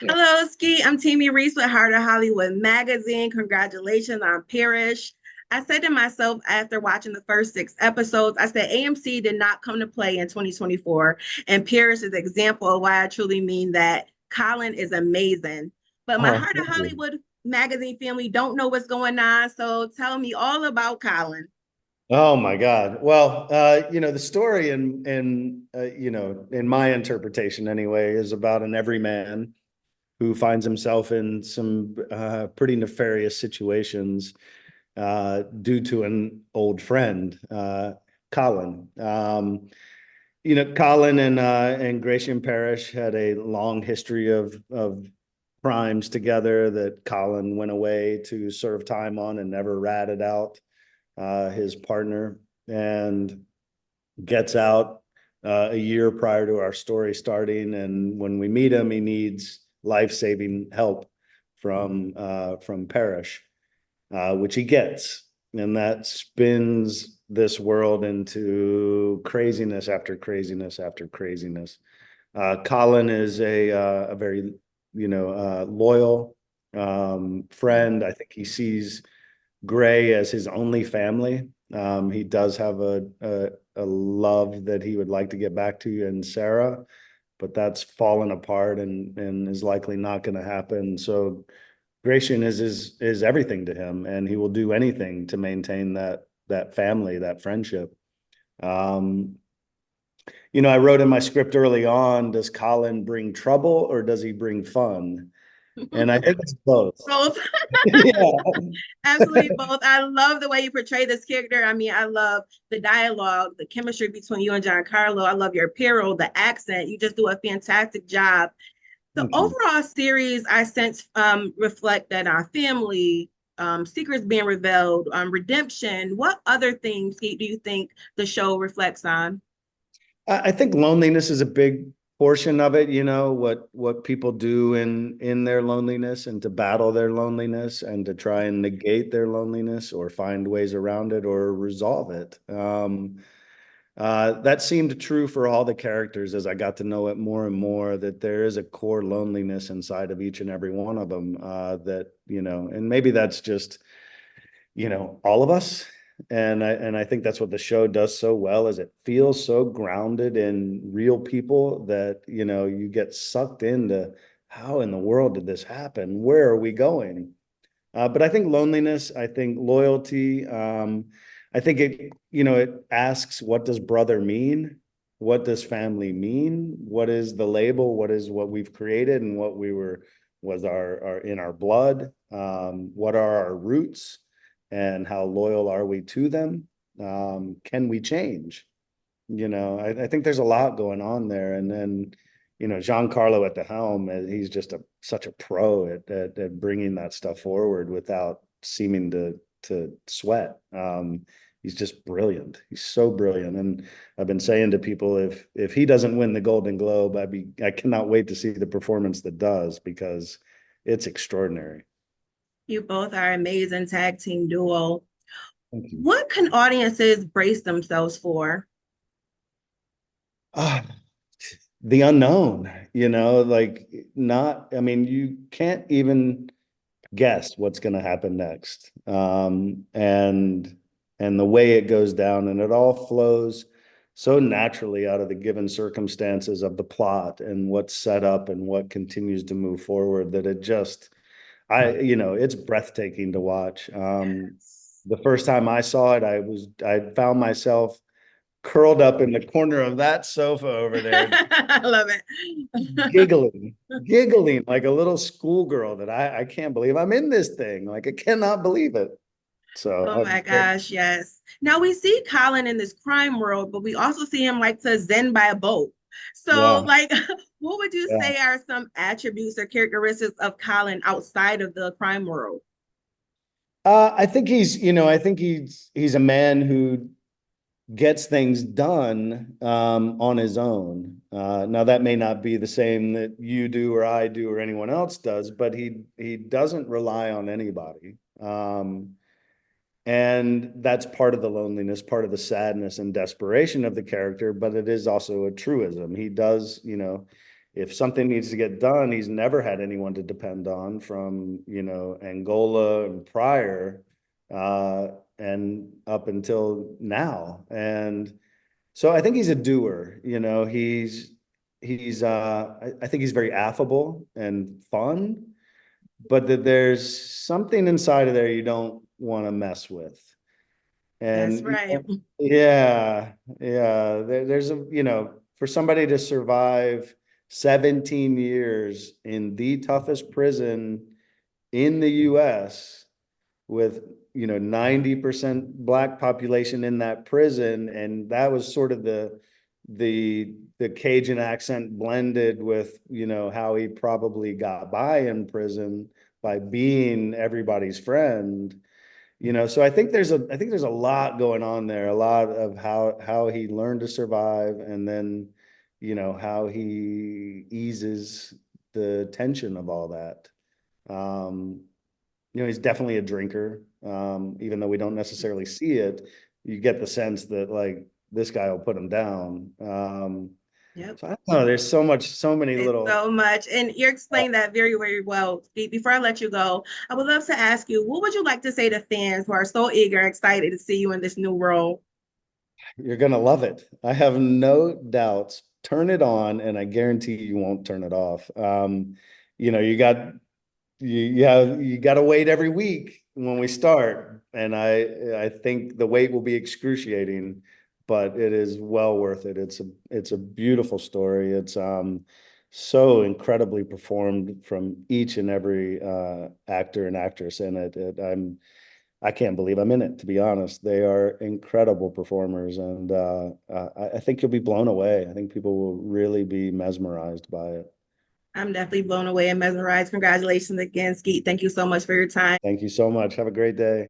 Hello, Skeet. I'm Tammy Reese with Heart of Hollywood Magazine. Congratulations on Parish. I said to myself after watching the first 6 episodes, I said AMC did not come to play in 2024. And Parish is an example of why I truly mean that. Colin is amazing. But my Oh, Heart of thank you. Hollywood Magazine family don't know what's going on. So tell me all about Colin. Oh my God. Well, the story in my interpretation anyway, is about an everyman who finds himself in some pretty nefarious situations due to an old friend, Colin. Colin and Gratian Parish had a long history of crimes together that Colin went away to serve time on and never ratted out his partner, and gets out a year prior to our story starting. And when we meet him, he needs life-saving help from Parish, which he gets, and that spins this world into craziness after craziness after craziness. Colin is a very loyal friend. I think he sees Gray as his only family. He does have a love that he would like to get back to in Sarah, but that's fallen apart and is likely not going to happen. So Gratian is everything to him, and he will do anything to maintain that family, that friendship. Um, I wrote in my script early on, does Colin bring trouble or does he bring fun? And I think it's both. Both. Yeah. Absolutely both. I love the way you portray this character. I mean, I love the dialogue, the chemistry between you and Giancarlo. I love your apparel, the accent. You just do a fantastic job. The Thank you. overall series, I sense, reflect that our family, secrets being revealed, redemption. What other things do you think the show reflects on? I think loneliness is a big portion of it, what people do in their loneliness, and to battle their loneliness and to try and negate their loneliness or find ways around it or resolve it. That seemed true for all the characters as I got to know it more and more, that there is a core loneliness inside of each and every one of them, and maybe that's just all of us. And I think that's what the show does so well, is it feels so grounded in real people that you get sucked into how in the world did this happen? Where are we going? But I think loneliness, I think loyalty, I think it asks, what does brother mean? What does family mean? What is the label? What is what we've created and what was our in our blood? What are our roots and how loyal are we to them? Can we change? I think there's a lot going on there. And then, Giancarlo at the helm, he's just such a pro at bringing that stuff forward without seeming to sweat. He's just brilliant. He's so brilliant. And I've been saying to people, if he doesn't win the Golden Globe, I cannot wait to see the performance that does, because it's extraordinary. You both are amazing tag team duo. Thank you. What can audiences brace themselves for? Ah, the unknown, like, not, I mean, you can't even guess what's going to happen next. And the way it goes down, and it all flows so naturally out of the given circumstances of the plot and what's set up and what continues to move forward, that it's breathtaking to watch. Yes. The first time I saw it, I found myself curled up in the corner of that sofa over there, I love it. giggling like a little schoolgirl, that I can't believe I'm in this thing. Like, I cannot believe it. So Oh my gosh, yes. Now we see Colin in this crime world, but we also see him like to zen by a boat. So, yeah, like, what would you yeah. say are some attributes or characteristics of Colin outside of the crime world? I think he's a man who gets things done on his own. Now that may not be the same that you do or I do or anyone else does, but he doesn't rely on anybody. And that's part of the loneliness, part of the sadness and desperation of the character, but it is also a truism. He does, if something needs to get done, he's never had anyone to depend on from, you know, Angola and prior, and up until now. And so I think he's a doer, you know, I think he's very affable and fun, but that there's something inside of there you don't want to mess with. That's And right. yeah, there's a, you know, for somebody to survive 17 years in the toughest prison in the US with, you know, 90% black population in that prison, and that was sort of the Cajun accent blended with, you know, how he probably got by in prison by being everybody's friend. You know, so I think there's a lot going on there, a lot of how he learned to survive, and then, you know, how he eases the tension of all that. Um, you know, he's definitely a drinker. Even though we don't necessarily see it, you get the sense that like this guy will put him down. Yep. So I don't know, there's so much, so many It's little. so much. And you're explaining that very, very well. Before I let you go, I would love to ask you, what would you like to say to fans who are so eager and excited to see you in this new role? You're gonna love it. I have no doubts. Turn it on, and I guarantee you won't turn it off. You know, you got to wait every week when we start, and I think the wait will be excruciating, but it is well worth it. It's a beautiful story. It's so incredibly performed from each and every actor and actress in it. I can't believe I'm in it, to be honest. They are incredible performers, and I think you'll be blown away. I think people will really be mesmerized by it. I'm definitely blown away and mesmerized. Congratulations again, Skeet. Thank you so much for your time. Thank you so much. Have a great day.